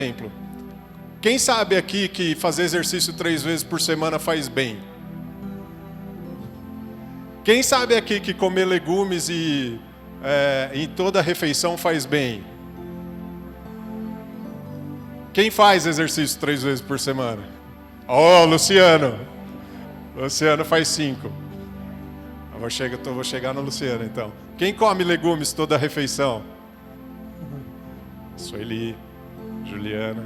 exemplo. Quem sabe aqui que fazer exercício 3 vezes por semana faz bem? Quem sabe aqui que comer legumes em toda refeição faz bem? Quem faz exercício 3 vezes por semana? Luciano! Luciano faz 5. Eu vou chegar no Luciano, então. Quem come legumes toda refeição? Sueli, Juliana,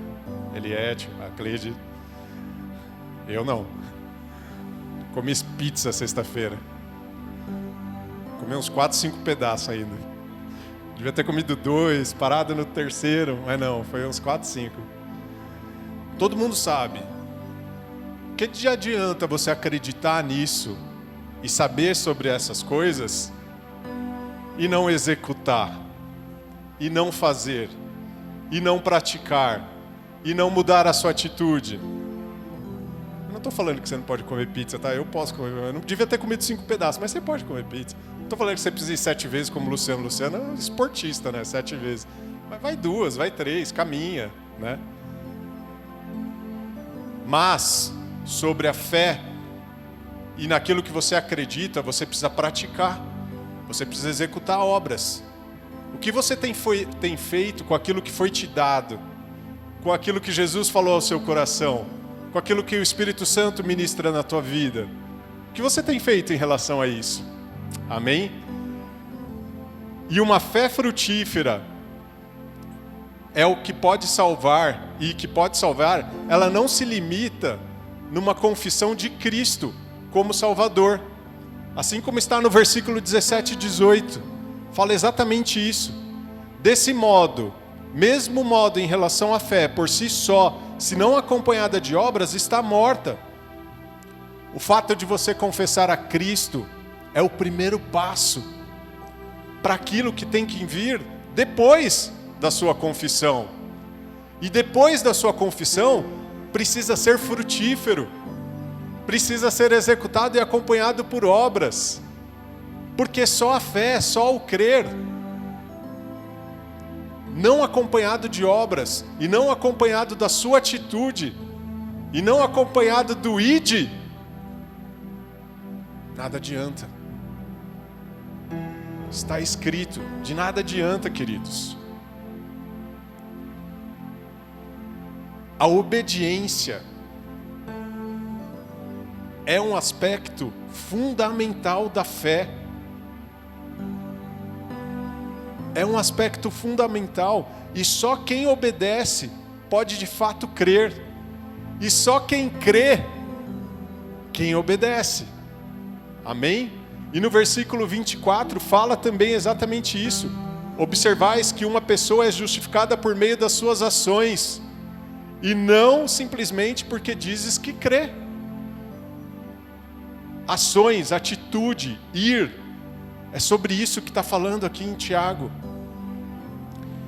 Eliette, a Cleide. Eu não. Comi pizza sexta-feira. Comi uns 4, 5 pedaços ainda. Devia ter comido 2, parado no terceiro, mas não, foi uns 4, 5. Todo mundo sabe. O que adianta você acreditar nisso e saber sobre essas coisas e não executar, e não fazer, e não praticar, e não mudar a sua atitude? Eu não estou falando que você não pode comer pizza, tá? Eu posso comer, eu não devia ter comido 5 pedaços, mas você pode comer pizza. Não estou falando que você precisa ir 7 vezes como o Luciano. Luciano é um esportista, né? 7 vezes. Mas vai 2, vai 3, caminha, né? Mas, sobre a fé e naquilo que você acredita, você precisa praticar. Você precisa executar obras. O que você tem feito com aquilo que foi te dado? Com aquilo que Jesus falou ao seu coração? Com aquilo que o Espírito Santo ministra na tua vida? O que você tem feito em relação a isso? Amém? E uma fé frutífera é o que pode salvar, e que pode salvar, ela não se limita numa confissão de Cristo como Salvador. Assim como está no versículo 17 e 18, fala exatamente isso. Desse modo, mesmo modo em relação à fé, por si só, se não acompanhada de obras, está morta. O fato de você confessar a Cristo é o primeiro passo para aquilo que tem que vir depois da sua confissão. E depois da sua confissão, precisa ser frutífero, precisa ser executado e acompanhado por obras. Porque só a fé, só o crer, não acompanhado de obras, e não acompanhado da sua atitude, e não acompanhado do ide, nada adianta. Está escrito, de nada adianta, queridos. A obediência é um aspecto fundamental da fé. É um aspecto fundamental, e só quem obedece pode de fato crer. E só quem crê, quem obedece. Amém? E no versículo 24 fala também exatamente isso. Observais que uma pessoa é justificada por meio das suas ações, e não simplesmente porque dizes que crê. Ações, atitude, ir, é sobre isso que está falando aqui em Tiago.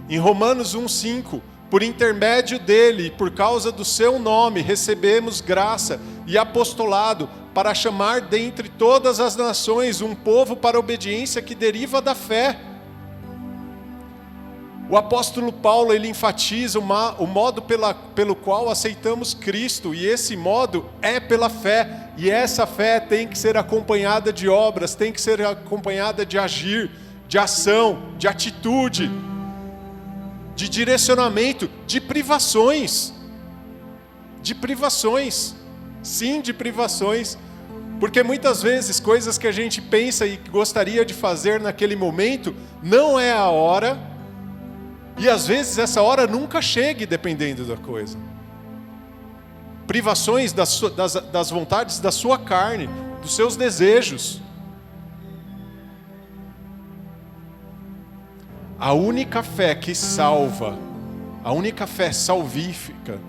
Em Romanos 1,5, por intermédio dele, por causa do seu nome, recebemos graça e apostolado para chamar dentre todas as nações um povo para a obediência que deriva da fé. O apóstolo Paulo, ele enfatiza o modo pelo qual aceitamos Cristo, e esse modo é pela fé, e essa fé tem que ser acompanhada de obras, tem que ser acompanhada de agir, de ação, de atitude, de direcionamento, de privações. De privações, sim, de privações, porque muitas vezes coisas que a gente pensa e gostaria de fazer naquele momento, não é a hora. E às vezes essa hora nunca chega, dependendo da coisa. Privações das vontades da sua carne, dos seus desejos. A única fé que salva, a única fé salvífica,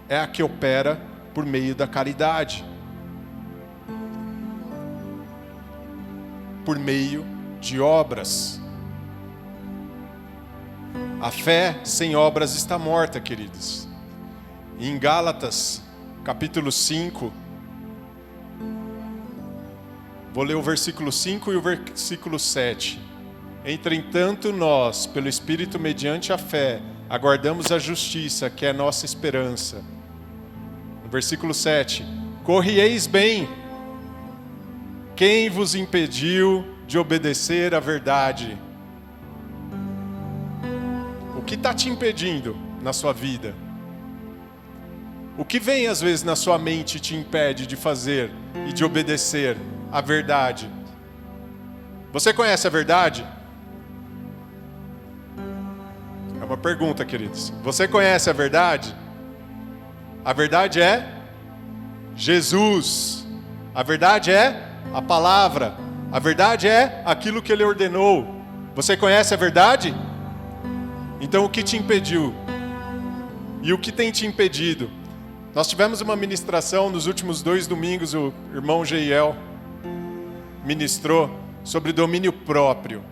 é a que opera por meio da caridade. Por meio de obras. A fé sem obras está morta, queridos. Em Gálatas, capítulo 5, vou ler o versículo 5 e o versículo 7. Entretanto, nós, pelo Espírito, mediante a fé, aguardamos a justiça, que é nossa esperança. No versículo 7, corrieis bem. Quem vos impediu de obedecer à verdade? O que está te impedindo na sua vida? O que vem às vezes na sua mente e te impede de fazer e de obedecer à verdade? Você conhece a verdade? É uma pergunta, queridos. Você conhece a verdade? A verdade é Jesus. A verdade é a palavra. A verdade é aquilo que Ele ordenou. Você conhece a verdade? Então o que te impediu? E o que tem te impedido? Nós tivemos uma ministração nos últimos 2 domingos, o irmão Geiel ministrou sobre domínio próprio.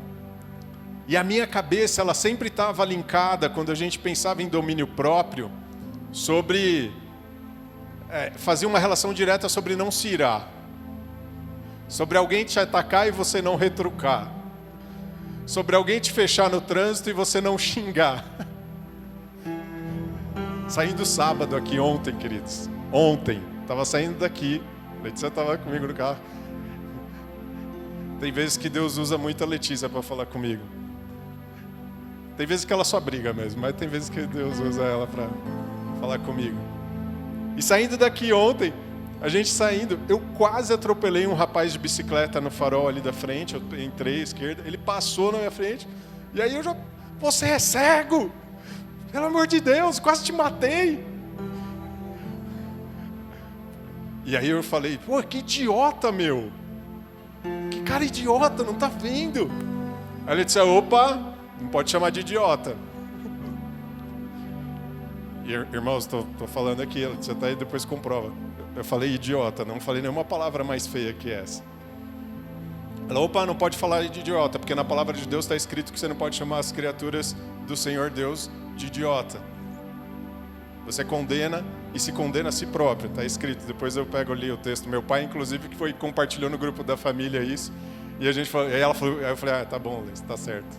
E a minha cabeça, ela sempre estava linkada, quando a gente pensava em domínio próprio, sobre fazer uma relação direta sobre não se irar. Sobre alguém te atacar e você não retrucar. Sobre alguém te fechar no trânsito e você não xingar. Saindo sábado aqui ontem, queridos. Ontem, estava saindo daqui. A Letícia estava comigo no carro. Tem vezes que Deus usa muito a Letícia para falar comigo. Tem vezes que ela só briga mesmo, mas tem vezes que Deus usa ela para falar comigo. E saindo daqui ontem, a gente saindo, eu quase atropelei um rapaz de bicicleta no farol ali da frente, eu entrei à esquerda, ele passou na minha frente, e aí eu já, você é cego? Pelo amor de Deus, quase te matei. E aí eu falei, pô, que idiota, meu. Que cara idiota, não tá vendo? Aí ele disse, opa, não pode chamar de idiota. E, irmãos, estou falando aqui, você tá aí, depois comprova. Eu falei idiota, não falei nenhuma palavra mais feia que essa. Ela, opa, não pode falar de idiota, porque na palavra de Deus está escrito que você não pode chamar as criaturas do Senhor Deus de idiota. Você condena e se condena a si próprio, está escrito. Depois eu pego ali o texto. Meu pai, inclusive, que compartilhou no grupo da família isso. E a gente falou, aí ela falou, aí eu falei, tá bom, Liz, tá certo.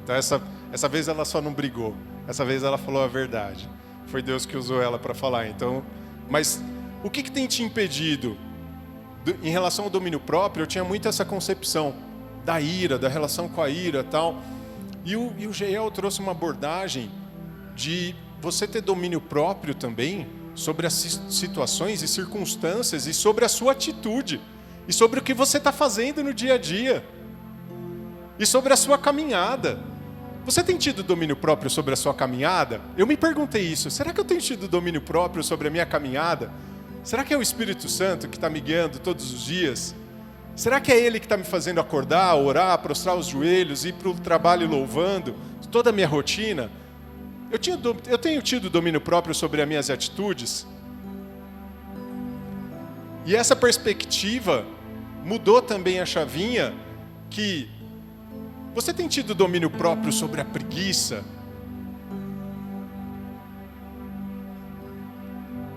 Então essa vez ela só não brigou. Essa vez ela falou a verdade. Foi Deus que usou ela para falar. Então, mas o que tem te impedido? Em relação ao domínio próprio, eu tinha muito essa concepção da ira, da relação com a ira e tal. E o Geiel trouxe uma abordagem de você ter domínio próprio também sobre as situações e circunstâncias e sobre a sua atitude e sobre o que você está fazendo no dia a dia e sobre a sua caminhada. Você tem tido domínio próprio sobre a sua caminhada? Eu me perguntei isso. Será que eu tenho tido domínio próprio sobre a minha caminhada? Será que é o Espírito Santo que está me guiando todos os dias? Será que é Ele que está me fazendo acordar, orar, prostrar os joelhos, ir para o trabalho louvando, toda a minha rotina? Eu tenho tido domínio próprio sobre as minhas atitudes? E essa perspectiva mudou também a chavinha que você tem tido domínio próprio sobre a preguiça?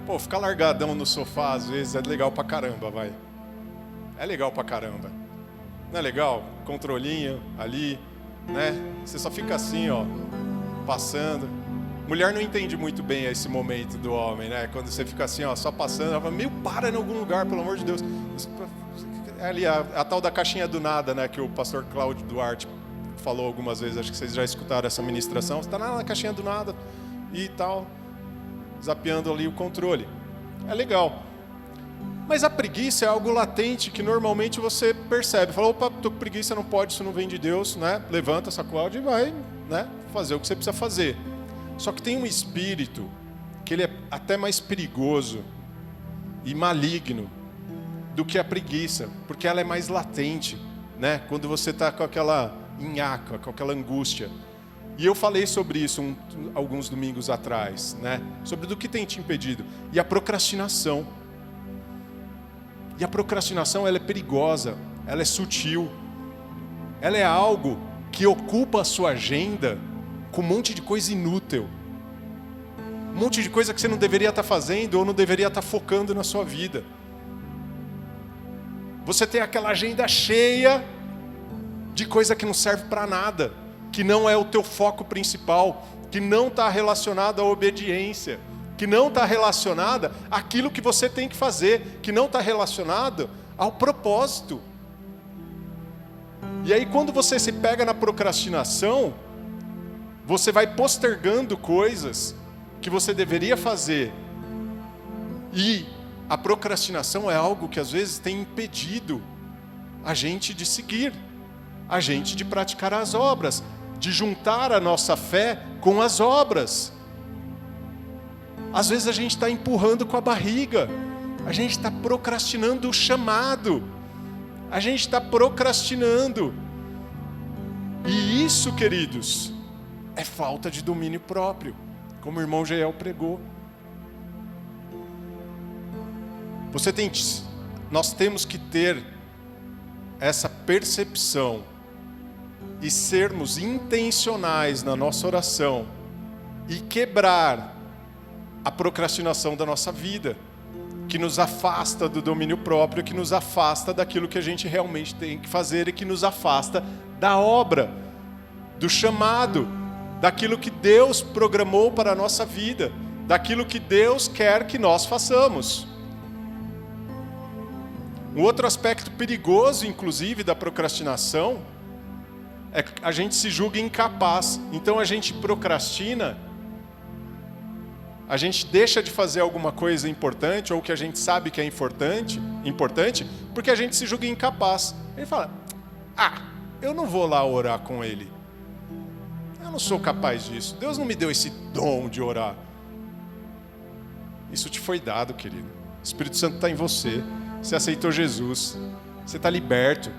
Pô, ficar largadão no sofá às vezes é legal pra caramba, vai. É legal pra caramba. Não é legal? Controlinho ali, né? Você só fica assim, ó, passando. Mulher não entende muito bem esse momento do homem, né? Quando você fica assim, ó, só passando, ela fala, meu, para em algum lugar, pelo amor de Deus. É ali a tal da caixinha do nada, né? Que o pastor Cláudio Duarte falou algumas vezes, acho que vocês já escutaram essa ministração. Você está na caixinha do nada e tal, zapeando ali o controle. É legal. Mas a preguiça é algo latente que normalmente você percebe. Fala, opa, tô com preguiça, não pode, isso não vem de Deus, né? Levanta, sacode e vai, né? Fazer o que você precisa fazer. Só que tem um espírito que ele é até mais perigoso e maligno do que a preguiça, porque ela é mais latente, né? Quando você está com aquela nhaca, com aquela angústia. E eu falei sobre isso alguns domingos atrás, né? Sobre do que tem te impedido. E a procrastinação. E a procrastinação, ela é perigosa, ela é sutil. Ela é algo que ocupa a sua agenda com um monte de coisa inútil. Um monte de coisa que você não deveria estar fazendo ou não deveria estar focando na sua vida. Você tem aquela agenda cheia de coisa que não serve para nada, que não é o teu foco principal, que não está relacionada à obediência, que não está relacionada àquilo que você tem que fazer, que não está relacionado ao propósito. E aí quando você se pega na procrastinação, você vai postergando coisas que você deveria fazer. E a procrastinação é algo que às vezes tem impedido a gente de seguir, a gente de praticar as obras, de juntar a nossa fé com as obras. Às vezes a gente está empurrando com a barriga, a gente está procrastinando o chamado, a gente está procrastinando. E isso, queridos, é falta de domínio próprio, como o irmão Jael pregou. Nós temos que ter essa percepção e sermos intencionais na nossa oração e quebrar a procrastinação da nossa vida, que nos afasta do domínio próprio, que nos afasta daquilo que a gente realmente tem que fazer e que nos afasta da obra, do chamado, daquilo que Deus programou para a nossa vida, daquilo que Deus quer que nós façamos. Um outro aspecto perigoso, inclusive, da procrastinação é que a gente se julga incapaz. Então a gente procrastina, a gente deixa de fazer alguma coisa importante ou que a gente sabe que é importante, porque a gente se julga incapaz. Ele fala: eu não vou lá orar com ele. Eu não sou capaz disso. Deus não me deu esse dom de orar. Isso te foi dado, querido. O Espírito Santo está em você. Você aceitou Jesus. Você está liberto.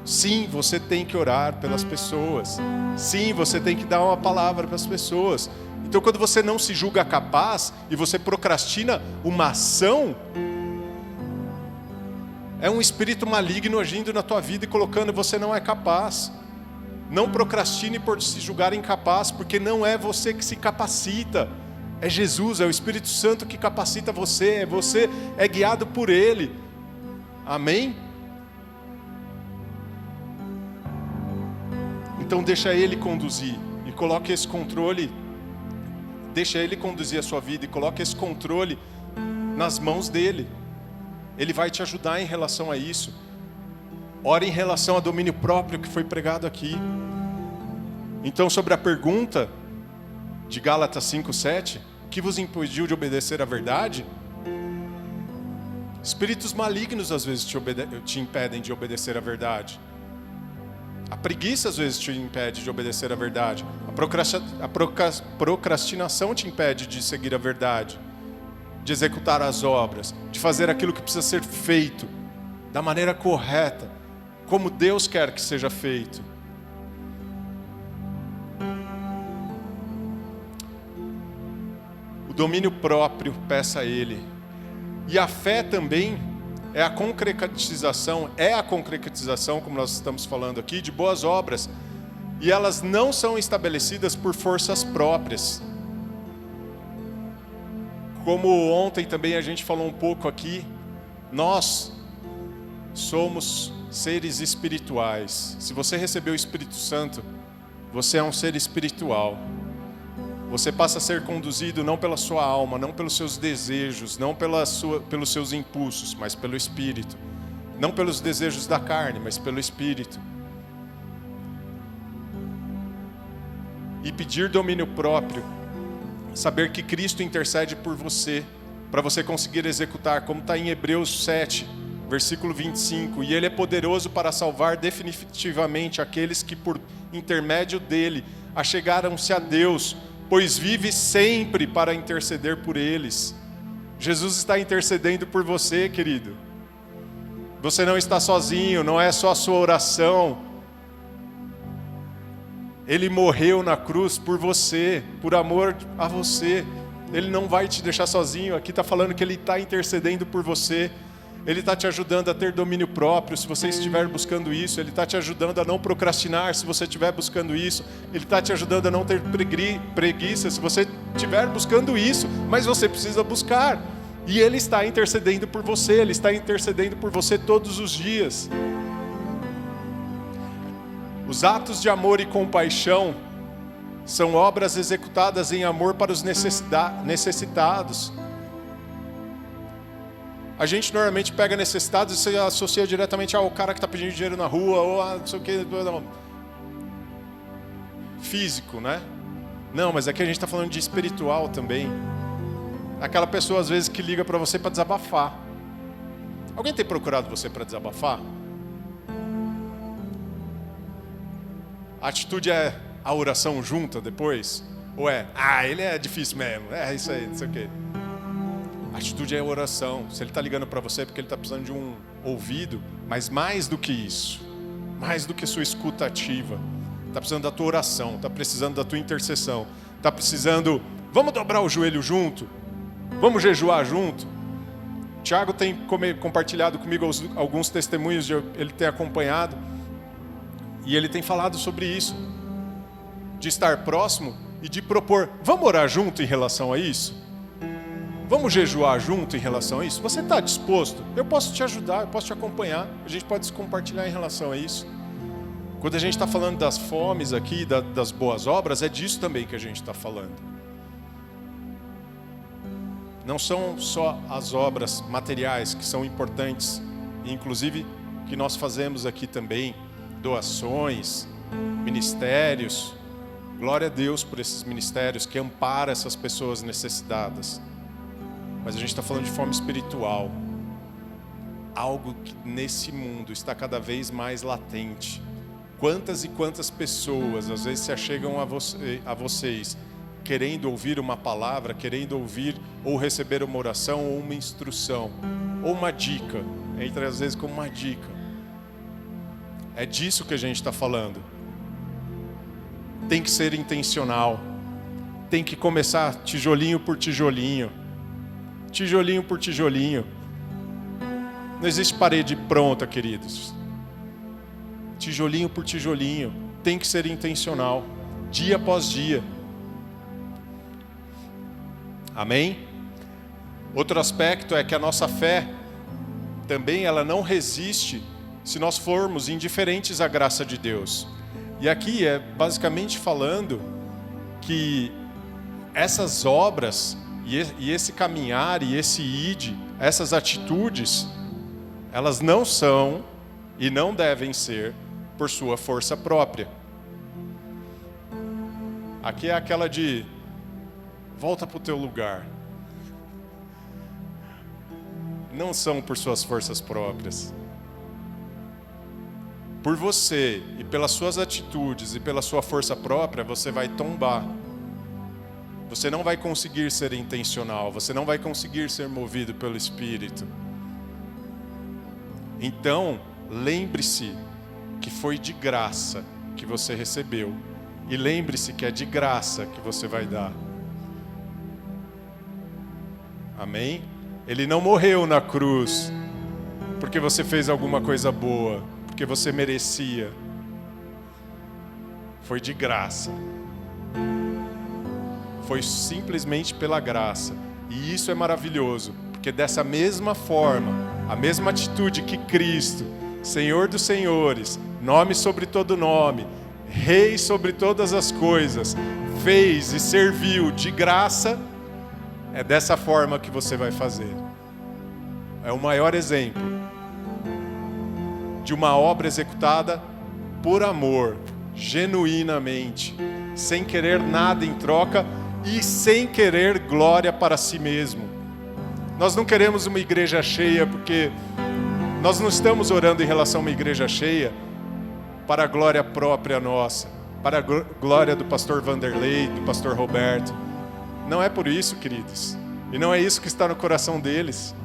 Sim, você tem que orar pelas pessoas. Sim, você tem que dar uma palavra para as pessoas. Então, quando você não se julga capaz e você procrastina uma ação, é um espírito maligno agindo na tua vida e colocando você não é capaz. Não procrastine por se julgar incapaz, porque não é você que se capacita. É Jesus, é o Espírito Santo que capacita você é guiado por Ele. Amém? Então deixa Ele conduzir e coloque esse controle, deixa Ele conduzir a sua vida e coloque esse controle nas mãos dEle. Ele vai te ajudar em relação a isso. Ore em relação ao domínio próprio que foi pregado aqui. Então, sobre a pergunta de Gálatas 5:7, o que vos impediu de obedecer à verdade? Espíritos malignos às vezes te impedem de obedecer à verdade. A preguiça às vezes te impede de obedecer à verdade. A procrastinação te impede de seguir a verdade, de executar as obras, de fazer aquilo que precisa ser feito da maneira correta, como Deus quer que seja feito. O domínio próprio, peça a Ele. E a fé também é a concretização, como nós estamos falando aqui, de boas obras. E elas não são estabelecidas por forças próprias. Como ontem também a gente falou um pouco aqui, nós somos seres espirituais. Se você recebeu o Espírito Santo, você é um ser espiritual. Você passa a ser conduzido não pela sua alma, não pelos seus desejos, não pelos seus impulsos, mas pelo Espírito. Não pelos desejos da carne, mas pelo Espírito. E pedir domínio próprio, saber que Cristo intercede por você, para você conseguir executar, como está em Hebreus 7, versículo 25. E Ele é poderoso para salvar definitivamente aqueles que por intermédio dEle achegaram-se a Deus, pois vive sempre para interceder por eles. Jesus está intercedendo por você, querido. Você não está sozinho, não é só a sua oração. Ele morreu na cruz por você, por amor a você. Ele não vai te deixar sozinho. Aqui está falando que Ele está intercedendo por você. Ele está te ajudando a ter domínio próprio, se você estiver buscando isso. Ele está te ajudando a não procrastinar, se você estiver buscando isso. Ele está te ajudando a não ter preguiça, se você estiver buscando isso. Mas você precisa buscar. E Ele está intercedendo por você. Ele está intercedendo por você todos os dias. Os atos de amor e compaixão São obras executadas em amor para os necessitados. A gente normalmente pega necessitados e se associa diretamente ao cara que está pedindo dinheiro na rua, ou a não sei o que, físico, né? Não, mas aqui a gente está falando de espiritual também. Aquela pessoa às vezes que liga para você para desabafar. Alguém tem procurado você para desabafar? A atitude é a oração junta depois? Ou é, ele é difícil mesmo, é isso aí, não sei o quê. A atitude é a oração. Se ele está ligando para você é porque ele está precisando de um ouvido, mas mais do que isso, mais do que sua escuta ativa, está precisando da tua oração, está precisando da tua intercessão, está precisando, vamos dobrar o joelho junto, vamos jejuar junto. Tiago tem compartilhado comigo alguns testemunhos, ele tem acompanhado, e ele tem falado sobre isso, de estar próximo e de propor, vamos orar junto em relação a isso? Vamos jejuar junto em relação a isso? Você está disposto? Eu posso te ajudar, eu posso te acompanhar, a gente pode se compartilhar em relação a isso. Quando a gente está falando das fomes aqui, das boas obras, é disso também que a gente está falando. Não são só as obras materiais que são importantes, inclusive que nós fazemos aqui também, doações, ministérios. Glória a Deus por esses ministérios que amparam essas pessoas necessitadas. Mas a gente está falando de fome espiritual. Algo que nesse mundo está cada vez mais latente. Quantas e quantas pessoas às vezes se achegam a vocês querendo ouvir uma palavra, querendo ouvir ou receber uma oração ou uma instrução, ou uma dica. Entra às vezes como uma dica. É disso que a gente está falando. Tem que ser intencional. Tem que começar tijolinho por tijolinho. Tijolinho por tijolinho. Não existe parede pronta, queridos. Tijolinho por tijolinho. Tem que ser intencional. Dia após dia. Amém? Outro aspecto é que a nossa fé também ela não resiste se nós formos indiferentes à graça de Deus. E aqui é basicamente falando que essas obras e esse caminhar e esse id, essas atitudes, elas não são e não devem ser por sua força própria. Aqui é aquela de volta para o teu lugar. Não são por suas forças próprias. Por você e pelas suas atitudes e pela sua força própria, você vai tombar. Você não vai conseguir ser intencional, você não vai conseguir ser movido pelo Espírito. Então, lembre-se que foi de graça que você recebeu. E lembre-se que é de graça que você vai dar. Amém? Ele não morreu na cruz porque você fez alguma coisa boa, porque você merecia. Foi de graça. Foi simplesmente pela graça. E isso é maravilhoso, porque dessa mesma forma, a mesma atitude que Cristo, Senhor dos senhores, nome sobre todo nome, Rei sobre todas as coisas, fez e serviu de graça, é dessa forma que você vai fazer. É o maior exemplo de uma obra executada por amor, genuinamente, sem querer nada em troca e sem querer glória para si mesmo. Nós não queremos uma igreja cheia porque nós não estamos orando em relação a uma igreja cheia para a glória própria nossa, para a glória do pastor Vanderlei, do pastor Roberto. Não é por isso, queridos. E não é isso que está no coração deles.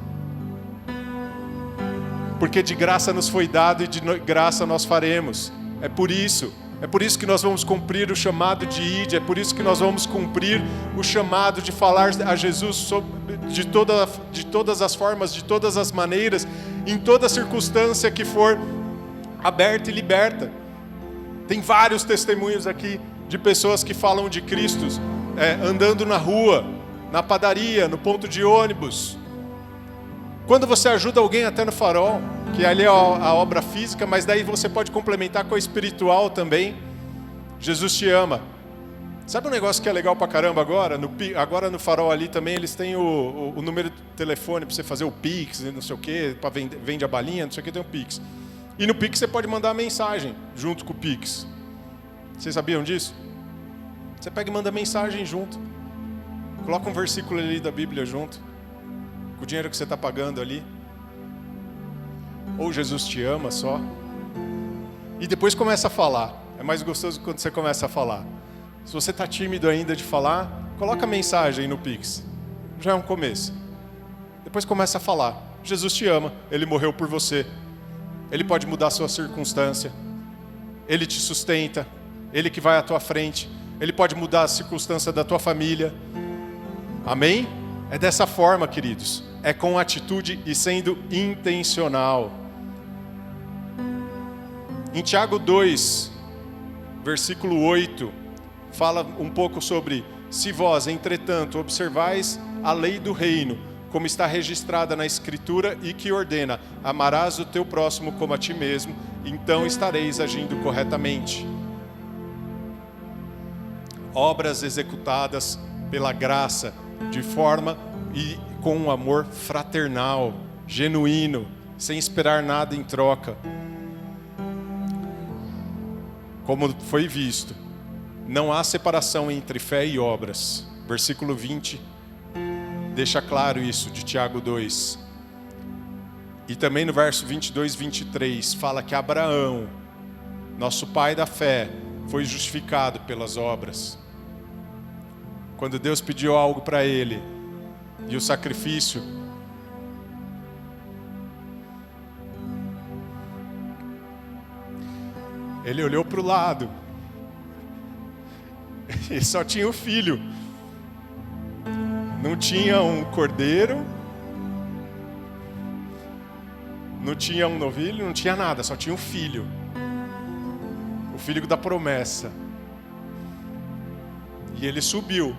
Porque de graça nos foi dado e de graça nós faremos. É por isso que nós vamos cumprir o chamado de ide, é por isso que nós vamos cumprir o chamado de falar a Jesus de todas as formas, de todas as maneiras, em toda circunstância que for aberta e liberta. Tem vários testemunhos aqui de pessoas que falam de Cristo andando na rua, na padaria, no ponto de ônibus. Quando você ajuda alguém até no farol, que ali é a obra física, mas daí você pode complementar com a espiritual também. Jesus te ama. Sabe um negócio que é legal pra caramba agora? Agora no Farol ali também eles têm o número de telefone pra você fazer o Pix, não sei o quê, pra vende a balinha, não sei o que, tem o Pix. E no Pix você pode mandar mensagem junto com o Pix. Vocês sabiam disso? Você pega e manda mensagem junto. Coloca um versículo ali da Bíblia junto. Com o dinheiro que você está pagando ali. Ou Jesus te ama só. E depois começa a falar. É mais gostoso quando você começa a falar. Se você está tímido ainda de falar, coloca a mensagem no Pix. Já é um começo. Depois começa a falar. Jesus te ama, Ele morreu por você. Ele pode mudar a sua circunstância. Ele te sustenta. Ele que vai à tua frente. Ele pode mudar a circunstância da tua família. Amém? É dessa forma, queridos. É com atitude e sendo intencional. Em Tiago 2, versículo 8, fala um pouco sobre: se vós, entretanto, observais a lei do reino, como está registrada na Escritura e que ordena: amarás o teu próximo como a ti mesmo, então estareis agindo corretamente. Obras executadas pela graça, de forma e com um amor fraternal, genuíno, sem esperar nada em troca. Como foi visto, não há separação entre fé e obras. Versículo 20 deixa claro isso, de Tiago 2. E também no verso 22 e 23 fala que Abraão, nosso pai da fé, foi justificado pelas obras. Quando Deus pediu algo para ele, e o sacrifício, ele olhou para o lado, e só tinha o filho. Não tinha um cordeiro, não tinha um novilho, não tinha nada, só tinha um filho. O filho da promessa. E ele subiu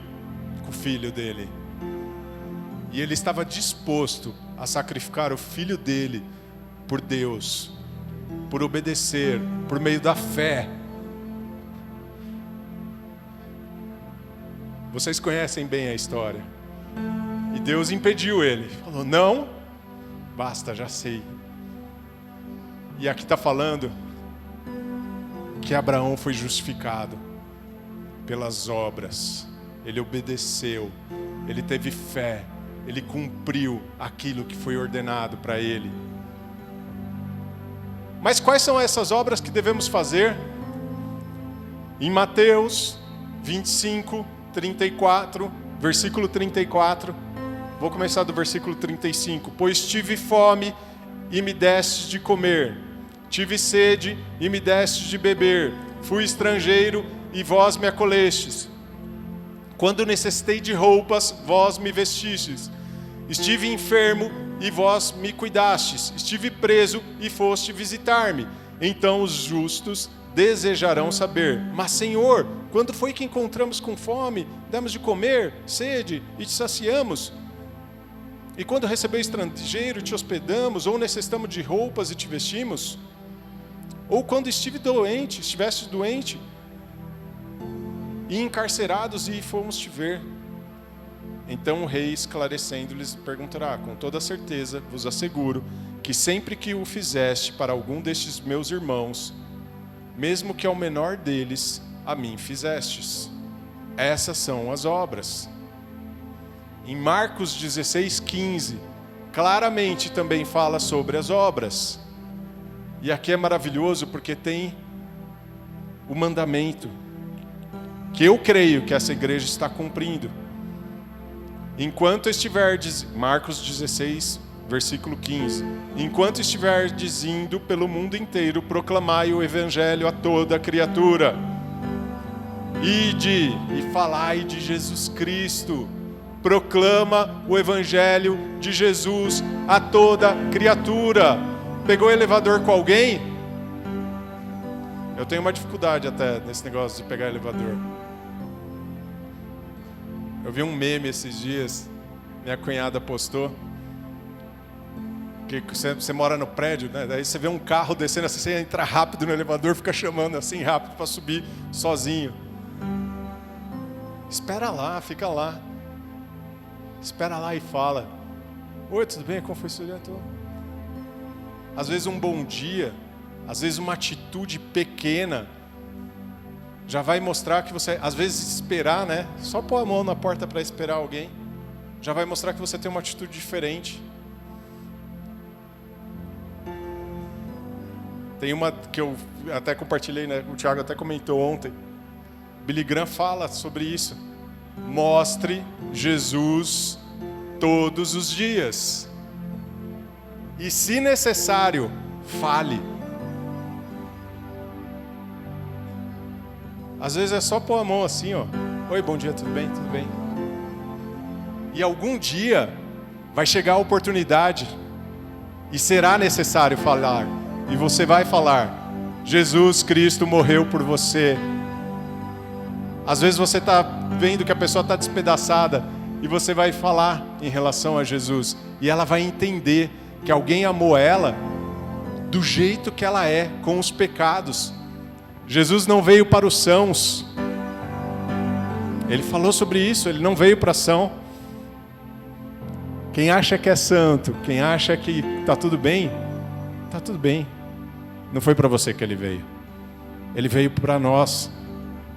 com o filho dele. E ele estava disposto a sacrificar o filho dele por Deus, por obedecer, por meio da fé. Vocês conhecem bem a história. E Deus impediu ele. Falou: não, basta, já sei. E aqui está falando que Abraão foi justificado pelas obras. Ele obedeceu, ele teve fé, ele cumpriu aquilo que foi ordenado para ele. Mas quais são essas obras que devemos fazer? Em Mateus 25, 34, versículo 34, vou começar do versículo 35. Pois tive fome e me destes de comer, tive sede e me destes de beber, fui estrangeiro e vós me acolhestes. Quando necessitei de roupas, vós me vestistes. Estive enfermo e vós me cuidastes. Estive preso e foste visitar-me. Então os justos desejarão saber: mas Senhor, quando foi que encontramos com fome, demos de comer, sede e te saciamos? E quando recebeu estrangeiro, te hospedamos, ou necessitamos de roupas e te vestimos? Ou quando estiveste doente, e encarcerados e fomos te ver? Então o rei, esclarecendo, lhes perguntará: com toda certeza vos asseguro que sempre que o fizeste para algum destes meus irmãos, mesmo que ao menor deles, a mim fizestes. Essas são as obras. Em Marcos 16:15, claramente também fala sobre as obras. E aqui é maravilhoso porque tem o mandamento que eu creio que essa igreja está cumprindo. Enquanto estiverdes, Marcos 16, versículo 15, enquanto estiverdes indo pelo mundo inteiro, proclamai o evangelho a toda criatura. Ide e falai de Jesus Cristo. Proclama o evangelho de Jesus a toda criatura. Pegou o elevador com alguém? Eu tenho uma dificuldade até nesse negócio de pegar elevador. Eu vi um meme esses dias, minha cunhada postou, que você mora no prédio, né? Daí você vê um carro descendo assim, você entra rápido no elevador, fica chamando assim rápido para subir sozinho. Espera lá, fica lá. Espera lá e fala: oi, tudo bem? Como foi o seu dia? Às vezes um bom dia, às vezes uma atitude pequena já vai mostrar que você, às vezes esperar, né? Só pôr a mão na porta para esperar alguém, já vai mostrar que você tem uma atitude diferente. Tem uma que eu até compartilhei, né? O Thiago até comentou ontem. Billy Graham fala sobre isso. Mostre Jesus todos os dias. E se necessário, fale. Às vezes é só pôr a mão assim, ó. Oi, bom dia, tudo bem? Tudo bem? E algum dia vai chegar a oportunidade e será necessário falar. E você vai falar: Jesus Cristo morreu por você. Às vezes você está vendo que a pessoa está despedaçada e você vai falar em relação a Jesus. E ela vai entender que alguém amou ela do jeito que ela é, com os pecados. Jesus não veio para os sãos. Ele falou sobre isso, ele não veio para são. Quem acha que é santo, quem acha que está tudo bem, está tudo bem. Não foi para você que ele veio. Ele veio para nós,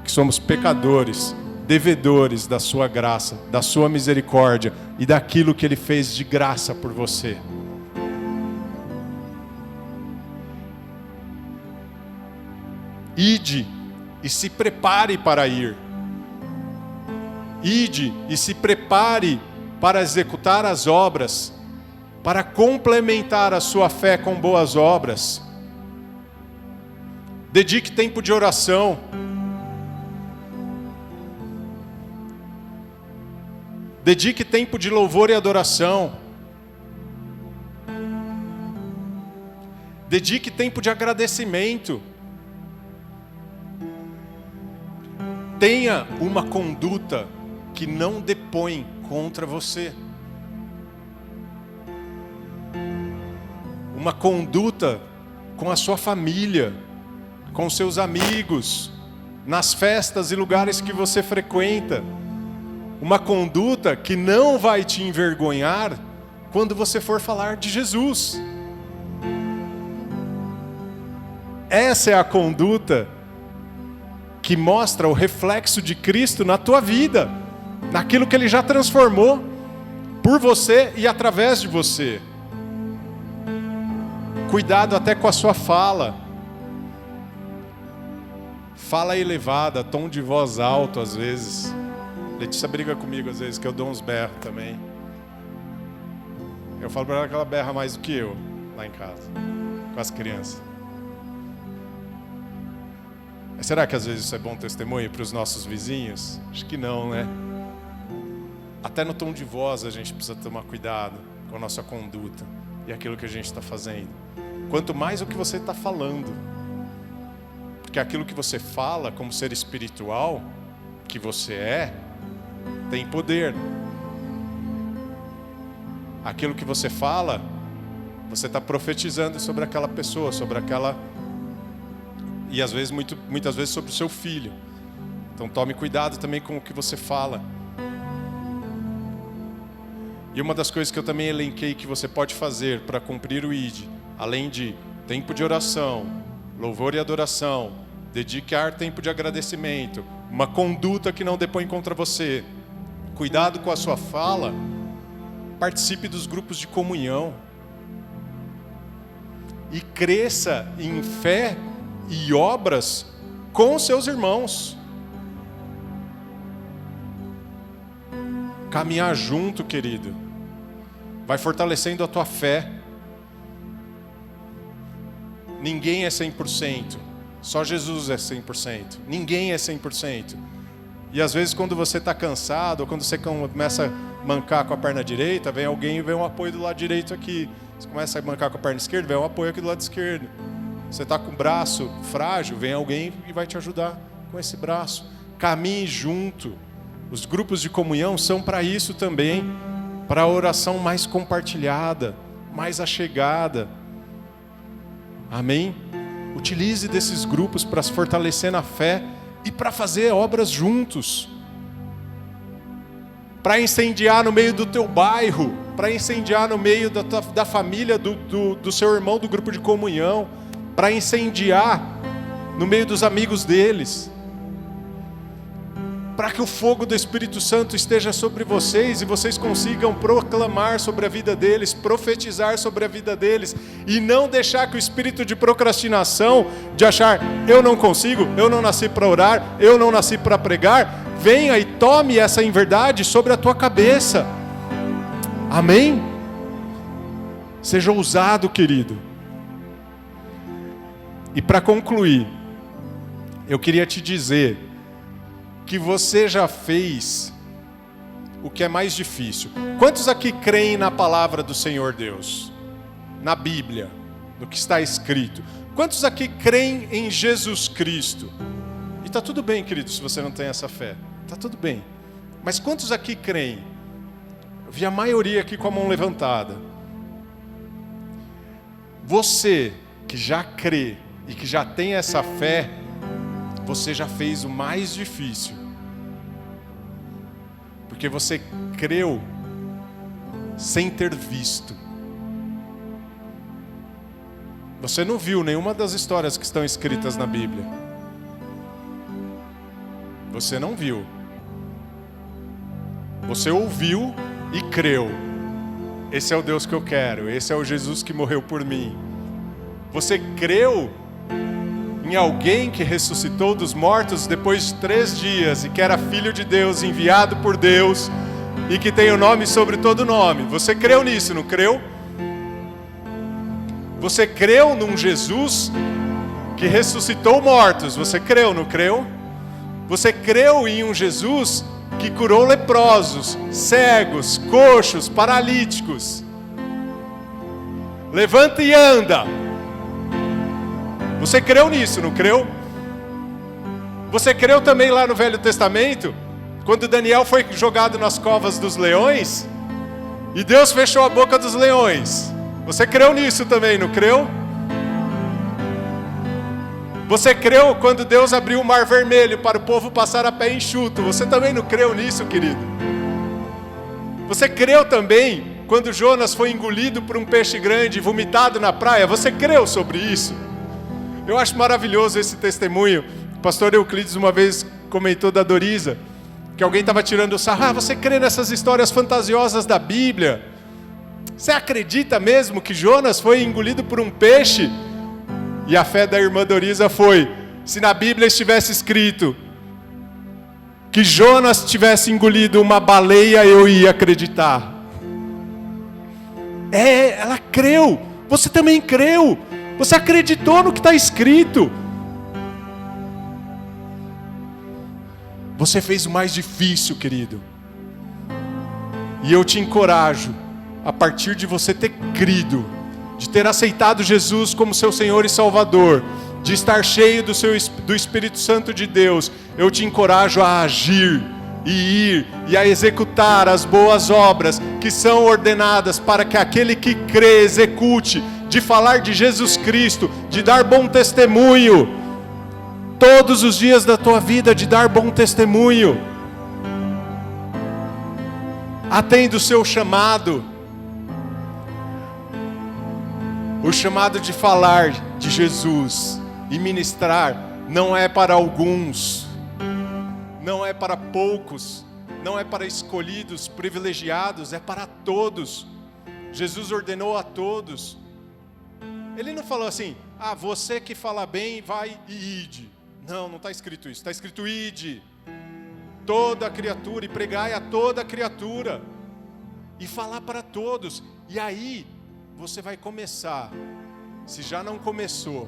que somos pecadores, devedores da sua graça, da sua misericórdia e daquilo que ele fez de graça por você. Ide e se prepare para ir. Ide e se prepare para executar as obras, para complementar a sua fé com boas obras. Dedique tempo de oração. Dedique tempo de louvor e adoração. Dedique tempo de agradecimento. Tenha uma conduta que não depõe contra você. Uma conduta com a sua família, com seus amigos, nas festas e lugares que você frequenta. Uma conduta que não vai te envergonhar quando você for falar de Jesus. Essa é a conduta que mostra o reflexo de Cristo na tua vida, naquilo que Ele já transformou por você e através de você. Cuidado até com a sua fala. Fala elevada, tom de voz alto às vezes. Letícia briga comigo às vezes, que eu dou uns berros também. Eu falo para ela que ela berra mais do que eu, lá em casa, com as crianças. Mas será que às vezes isso é bom testemunho para os nossos vizinhos? Acho que não, né? Até no tom de voz a gente precisa tomar cuidado com a nossa conduta e aquilo que a gente está fazendo. Quanto mais o que você está falando. Porque aquilo que você fala como ser espiritual, que você é, tem poder. Aquilo que você fala, você está profetizando sobre aquela pessoa, sobre aquela... E às vezes, muitas vezes sobre o seu filho. Então tome cuidado também com o que você fala. E uma das coisas que eu também elenquei que você pode fazer para cumprir o ID, além de tempo de oração, louvor e adoração, dedicar tempo de agradecimento, uma conduta que não depõe contra você, cuidado com a sua fala, participe dos grupos de comunhão e cresça em fé e obras com seus irmãos. Caminhar junto, querido, vai fortalecendo a tua fé. Ninguém é 100%, só Jesus é 100%. Ninguém é 100%. E às vezes quando você está cansado, ou quando você começa a mancar com a perna direita, vem alguém e vem um apoio do lado direito aqui. Você começa a mancar com a perna esquerda, vem um apoio aqui do lado esquerdo. Você está com o braço frágil, vem alguém e vai te ajudar com esse braço. Caminhe junto. Os grupos de comunhão são para isso também, para a oração mais compartilhada, mais achegada. Amém? Utilize desses grupos para se fortalecer na fé e para fazer obras juntos. para incendiar no meio do teu bairro, para incendiar no meio da família do seu irmão do grupo de comunhão, para incendiar no meio dos amigos deles, para que o fogo do Espírito Santo esteja sobre vocês e vocês consigam proclamar sobre a vida deles, profetizar sobre a vida deles, e não deixar que o espírito de procrastinação, de achar, eu não consigo, eu não nasci para orar, eu não nasci para pregar, venha e tome essa inverdade sobre a tua cabeça. Amém? Seja ousado, querido. E para concluir, eu queria te dizer que você já fez o que é mais difícil. Quantos aqui creem na palavra do Senhor Deus? Na Bíblia, no que está escrito? Quantos aqui creem em Jesus Cristo? E está tudo bem, querido, se você não tem essa fé. Está tudo bem. Mas quantos aqui creem? Eu vi a maioria aqui com a mão levantada. Você que já crê e que já tem essa fé, você já fez o mais difícil. Porque você creu sem ter visto. Você não viu nenhuma das histórias que estão escritas na Bíblia. Você não viu. Você ouviu e creu. Esse é o Deus que eu quero. Esse é o Jesus que morreu por mim. Você creu em alguém que ressuscitou dos mortos depois de 3 dias e que era Filho de Deus, enviado por Deus e que tem o nome sobre todo nome. Você creu nisso, não creu? Você creu num Jesus que ressuscitou mortos. Você creu, não creu? Você creu em um Jesus que curou leprosos, cegos, coxos, paralíticos. Levanta e anda. Você creu nisso, não creu? Você creu também lá no Velho Testamento, quando Daniel foi jogado nas covas dos leões, e Deus fechou a boca dos leões. Você creu nisso também, não creu? Você creu quando Deus abriu o Mar Vermelho para o povo passar a pé enxuto. Você também não creu nisso, querido? Você creu também quando Jonas foi engolido por um peixe grande e vomitado na praia? Você creu sobre isso? Eu acho maravilhoso esse testemunho. O pastor Euclides uma vez comentou da Dorisa, que alguém estava tirando o sarro. Você crê nessas histórias fantasiosas da Bíblia? Você acredita mesmo que Jonas foi engolido por um peixe? E a fé da irmã Dorisa foi: se na Bíblia estivesse escrito que Jonas tivesse engolido uma baleia, eu ia acreditar. Ela creu. Você também creu. Você acreditou no que está escrito. Você fez o mais difícil, querido. E eu te encorajo, a partir de você ter crido, de ter aceitado Jesus como seu Senhor e Salvador, de estar cheio do Espírito Santo de Deus, eu te encorajo a agir e ir e a executar as boas obras que são ordenadas para que aquele que crê execute, de falar de Jesus Cristo, de dar bom testemunho, todos os dias da tua vida, de dar bom testemunho. Atenda o seu chamado, o chamado de falar de Jesus e ministrar não é para alguns, não é para poucos, não é para escolhidos, privilegiados, é para todos. Jesus ordenou a todos. Ele não falou assim: você que fala bem, vai e ide. Não está escrito isso. Está escrito: ide, toda criatura, e pregai a toda criatura, e falar para todos. E aí, você vai começar, se já não começou,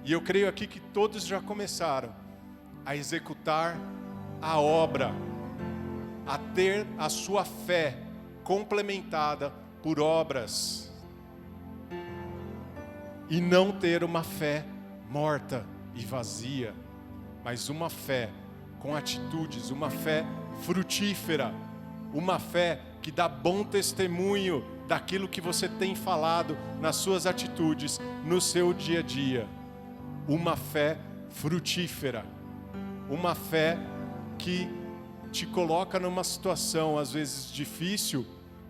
e eu creio aqui que todos já começaram, a executar a obra, a ter a sua fé complementada por obras. E não ter uma fé morta e vazia, mas uma fé com atitudes, uma fé frutífera, uma fé que dá bom testemunho daquilo que você tem falado nas suas atitudes, no seu dia a dia. Uma fé frutífera, uma fé que te coloca numa situação, às vezes difícil,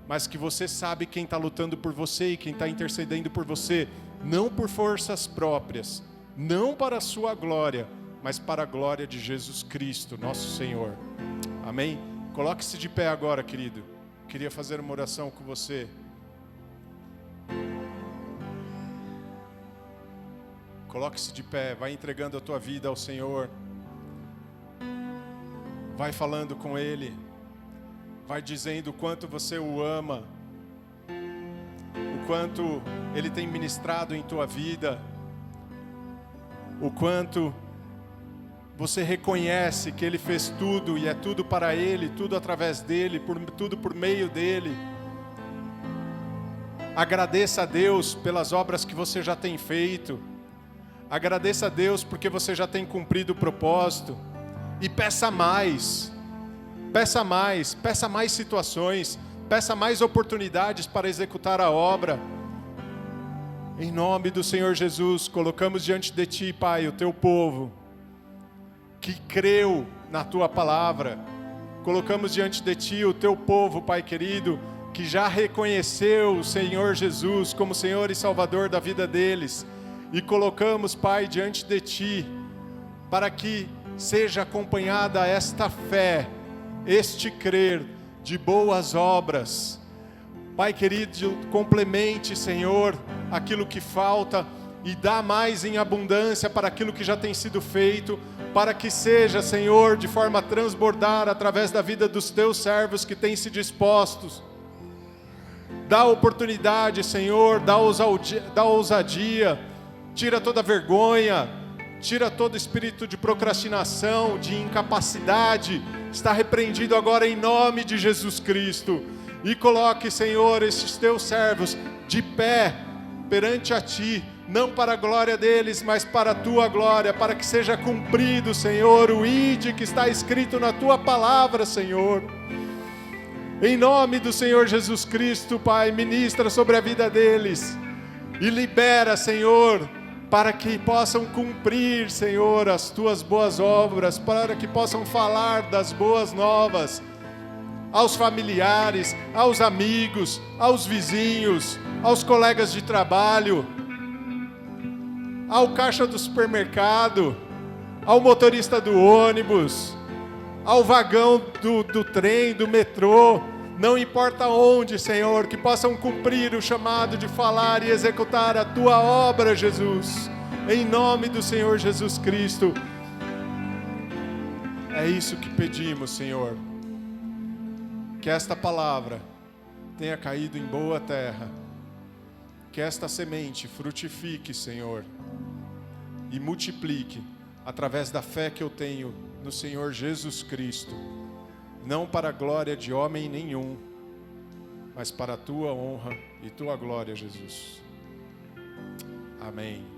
mas que você sabe quem está lutando por você e quem está intercedendo por você, não por forças próprias, não para a sua glória, mas para a glória de Jesus Cristo, nosso Senhor. Amém? Coloque-se de pé agora, querido. Queria fazer uma oração com você. Coloque-se de pé, vai entregando a tua vida ao Senhor. Vai falando com Ele. Vai dizendo o quanto você o ama. O quanto Ele tem ministrado em tua vida. O quanto você reconhece que Ele fez tudo e é tudo para Ele, tudo através dEle, tudo por meio dEle. Agradeça a Deus pelas obras que você já tem feito. Agradeça a Deus porque você já tem cumprido o propósito. E peça mais. Peça mais. Peça mais situações. Peça mais oportunidades para executar a obra. Em nome do Senhor Jesus, colocamos diante de Ti, Pai, o Teu povo, que creu na Tua palavra. Colocamos diante de Ti o Teu povo, Pai querido, que já reconheceu o Senhor Jesus como Senhor e Salvador da vida deles. E colocamos, Pai, diante de Ti, para que seja acompanhada esta fé, este crer de boas obras. Pai querido, complemente, Senhor, aquilo que falta e dá mais em abundância para aquilo que já tem sido feito, para que seja, Senhor, de forma a transbordar através da vida dos Teus servos que têm se dispostos. Dá oportunidade, Senhor, dá ousadia, tira toda vergonha, tira todo espírito de procrastinação, de incapacidade, está repreendido agora em nome de Jesus Cristo. E coloque, Senhor, esses Teus servos de pé perante a Ti, não para a glória deles, mas para a Tua glória, para que seja cumprido, Senhor, o ide que está escrito na Tua palavra, Senhor. Em nome do Senhor Jesus Cristo, Pai, ministra sobre a vida deles e libera, Senhor, para que possam cumprir, Senhor, as Tuas boas obras, para que possam falar das boas novas aos familiares, aos amigos, aos vizinhos, aos colegas de trabalho, ao caixa do supermercado, ao motorista do ônibus, ao vagão do trem, do metrô, não importa onde, Senhor, que possam cumprir o chamado de falar e executar a Tua obra, Jesus, em nome do Senhor Jesus Cristo. É isso que pedimos, Senhor, que esta palavra tenha caído em boa terra, que esta semente frutifique, Senhor, e multiplique através da fé que eu tenho no Senhor Jesus Cristo, não para a glória de homem nenhum, mas para a Tua honra e Tua glória, Jesus. Amém.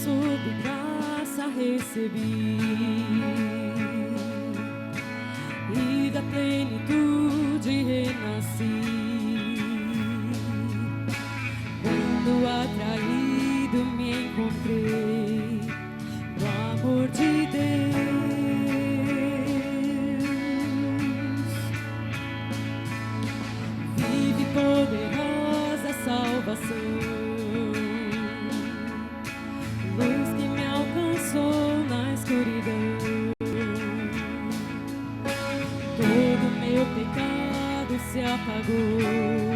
Sobre graça recebi, e da plenitude renasci. Quando atraído me encontrei no amor de Deus, vive poderosa salvação. Luz que me alcançou na escuridão, todo meu pecado se apagou.